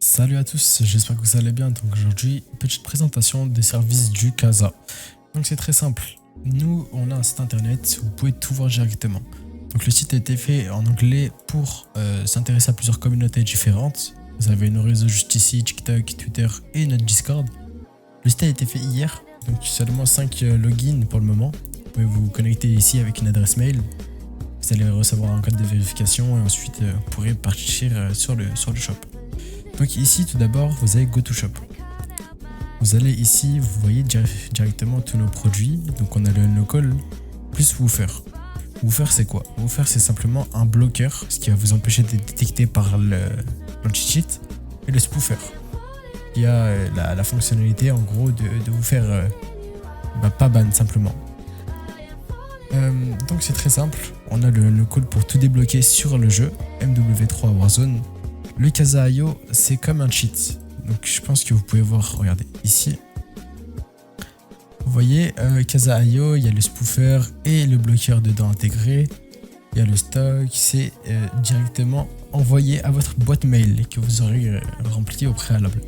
Salut à tous, j'espère que vous allez bien. Donc aujourd'hui, petite présentation des services du Casa. Donc c'est très simple. Nous, on a un site internet où vous pouvez tout voir directement. Donc le site a été fait en anglais pour s'intéresser à plusieurs communautés différentes. Vous avez nos réseaux juste ici, TikTok, Twitter et notre Discord. Le site a été fait hier, donc seulement 5 logins pour le moment. Vous pouvez vous connecter ici avec une adresse mail. Vous allez recevoir un code de vérification et ensuite vous pourrez partir sur le shop. Donc ici tout d'abord vous avez GoToShop. Vous allez ici, vous voyez directement tous nos produits. Donc on a le no-call plus Woofer. Woofer c'est quoi? Woofer c'est simplement un bloqueur, ce qui va vous empêcher d'être détecté par l'anti-cheat. Et le spoofer, qui a la fonctionnalité en gros de vous faire pas ban simplement. Donc c'est très simple, on a le no-call pour tout débloquer sur le jeu, MW3 Warzone. Le Casa.io c'est comme un cheat, donc je pense que vous pouvez voir, regardez ici. Vous voyez Casa.io, il y a le spoofer et le bloqueur dedans intégré. Il y a le stock, c'est directement envoyé à votre boîte mail que vous aurez rempli au préalable.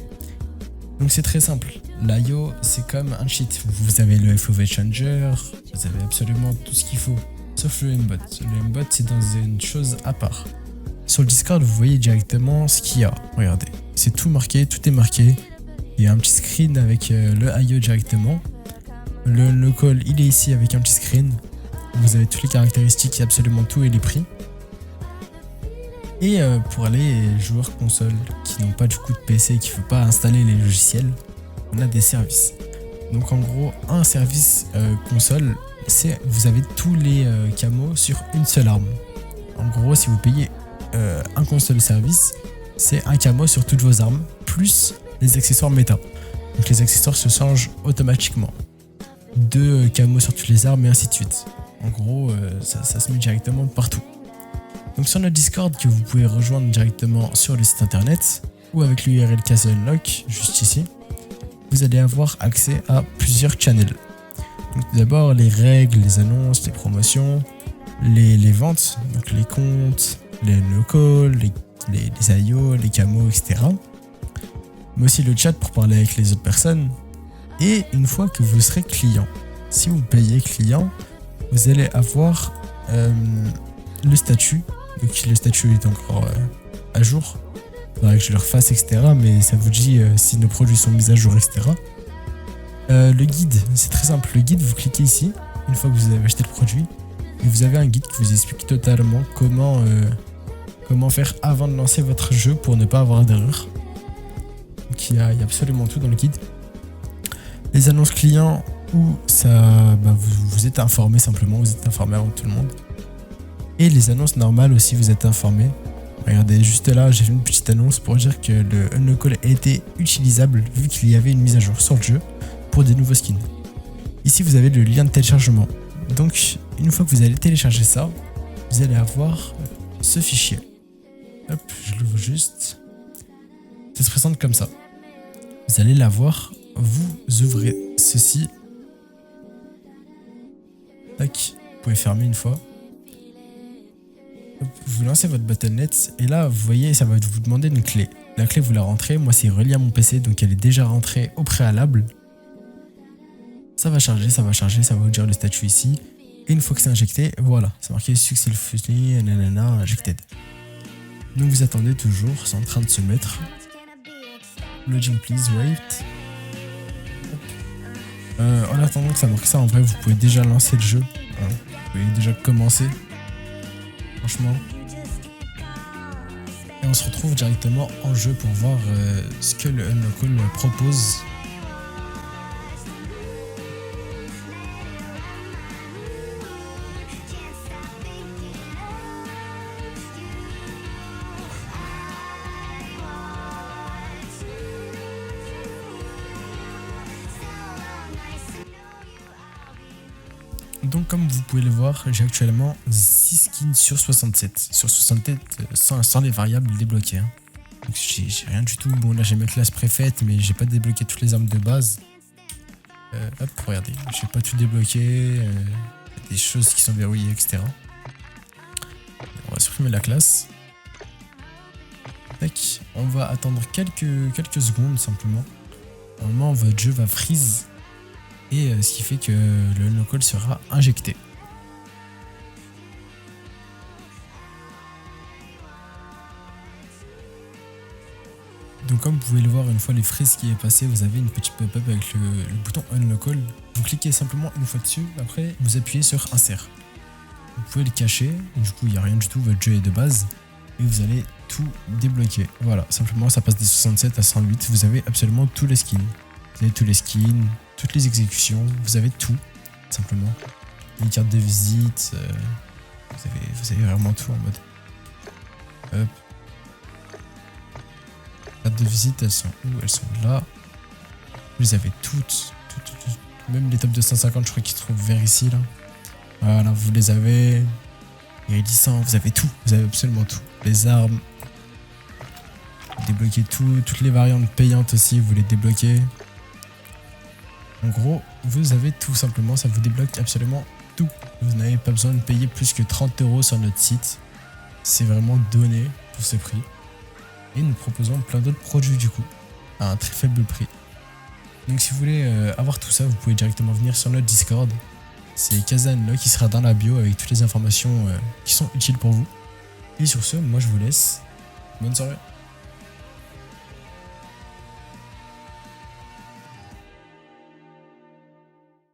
Donc c'est très simple, l'IO c'est comme un cheat, vous avez le FOV changer, vous avez absolument tout ce qu'il faut, sauf le mbot. Le mbot c'est dans une chose à part. Sur le Discord vous voyez directement ce qu'il y a, regardez, c'est tout marqué, tout est marqué. Il y a un petit screen avec le IO directement. Le no-call il est ici avec un petit screen. Vous avez toutes les caractéristiques, absolument tout et les prix. Et pour les joueurs console qui n'ont pas du coup de PC, qui ne veulent pas installer les logiciels, on a des services. Donc en gros, un service console, c'est vous avez tous les camos sur une seule arme. En gros, si vous payez un console service, c'est un camo sur toutes vos armes, plus les accessoires méta. Donc les accessoires se changent automatiquement. 2 camos sur toutes les armes et ainsi de suite. En gros, ça se met directement partout. Donc sur notre Discord que vous pouvez rejoindre directement sur le site internet ou avec l'URL Casa Unlock, juste ici, vous allez avoir accès à plusieurs channels. Donc tout d'abord les règles, les annonces, les promotions, les ventes, donc les comptes, les no-call, les IO, les camos, etc. Mais aussi le chat pour parler avec les autres personnes. Et une fois que vous serez client, si vous payez client, vous allez avoir le statut. Donc le statut est encore à jour. Il faudrait que je le refasse, etc. Mais ça vous dit si nos produits sont mis à jour, etc. Le guide, c'est très simple. Le guide, vous cliquez ici, une fois que vous avez acheté le produit. Et vous avez un guide qui vous explique totalement comment faire avant de lancer votre jeu pour ne pas avoir d'erreur. Donc il y a absolument tout dans le guide. Les annonces clients où ça, vous êtes informé simplement, vous êtes informé avant tout le monde. Et les annonces normales aussi, vous êtes informé. Regardez, juste là, j'ai fait une petite annonce pour dire que le no-call a été utilisable vu qu'il y avait une mise à jour sur le jeu pour des nouveaux skins. Ici, vous avez le lien de téléchargement. Donc, une fois que vous allez télécharger ça, vous allez avoir ce fichier. Hop, je l'ouvre juste. Ça se présente comme ça. Vous allez l'avoir. Vous ouvrez ceci. Tac, vous pouvez fermer une fois. Vous lancez votre Battle.net et là vous voyez ça va vous demander une clé. La clé vous la rentrez, moi c'est relié à mon PC donc elle est déjà rentrée au préalable. Ça va charger, ça va vous dire le statut ici. Et une fois que c'est injecté, voilà, c'est marqué successfully, nanana, injected. Donc vous attendez toujours, c'est en train de se mettre. Loading please, wait. En attendant que ça marque ça, en vrai vous pouvez déjà lancer le jeu. Vous pouvez déjà commencer. Franchement. Et on se retrouve directement en jeu pour voir ce que le no-call propose. Donc comme vous pouvez le voir, j'ai actuellement 6 skins sur 67. Sur 67 sans les variables débloquées. Hein. Donc j'ai rien du tout. Bon là j'ai mes classes préfaites mais j'ai pas débloqué toutes les armes de base. Hop, regardez, j'ai pas tout débloqué. Des choses qui sont verrouillées, etc. On va supprimer la classe. Tac. On va attendre quelques secondes simplement. Normalement, votre jeu va freeze. Et ce qui fait que le unlockable sera injecté. Donc comme vous pouvez le voir, une fois les freeze qui est passé, vous avez une petite pop-up avec le bouton unlockable. Vous cliquez simplement une fois dessus, après vous appuyez sur insert. Vous pouvez le cacher, et du coup il n'y a rien du tout, votre jeu est de base. Et vous allez tout débloquer. Voilà, simplement ça passe des 67 à 108, vous avez absolument tous les skins. Vous avez tous les skins, toutes les exécutions, vous avez tout, simplement. Les cartes de visite, vous avez vraiment tout en mode. Hop. Les cartes de visite, elles sont où? Elles sont là. Vous les avez toutes. Même les top 250, je crois qu'ils se trouvent vers ici, là. Voilà, vous les avez. Iridissant, vous avez tout. Vous avez absolument tout. Les armes. Vous débloquez tout. Toutes les variantes payantes aussi, vous les débloquez. En gros, vous avez tout simplement. Ça vous débloque absolument tout. Vous n'avez pas besoin de payer plus que 30 € sur notre site. C'est vraiment donné pour ce prix. Et nous proposons plein d'autres produits du coup, à un très faible prix. Donc si vous voulez avoir tout ça, vous pouvez directement venir sur notre Discord. C'est Kazan qui sera dans la bio avec toutes les informations qui sont utiles pour vous. Et sur ce, moi je vous laisse. Bonne soirée.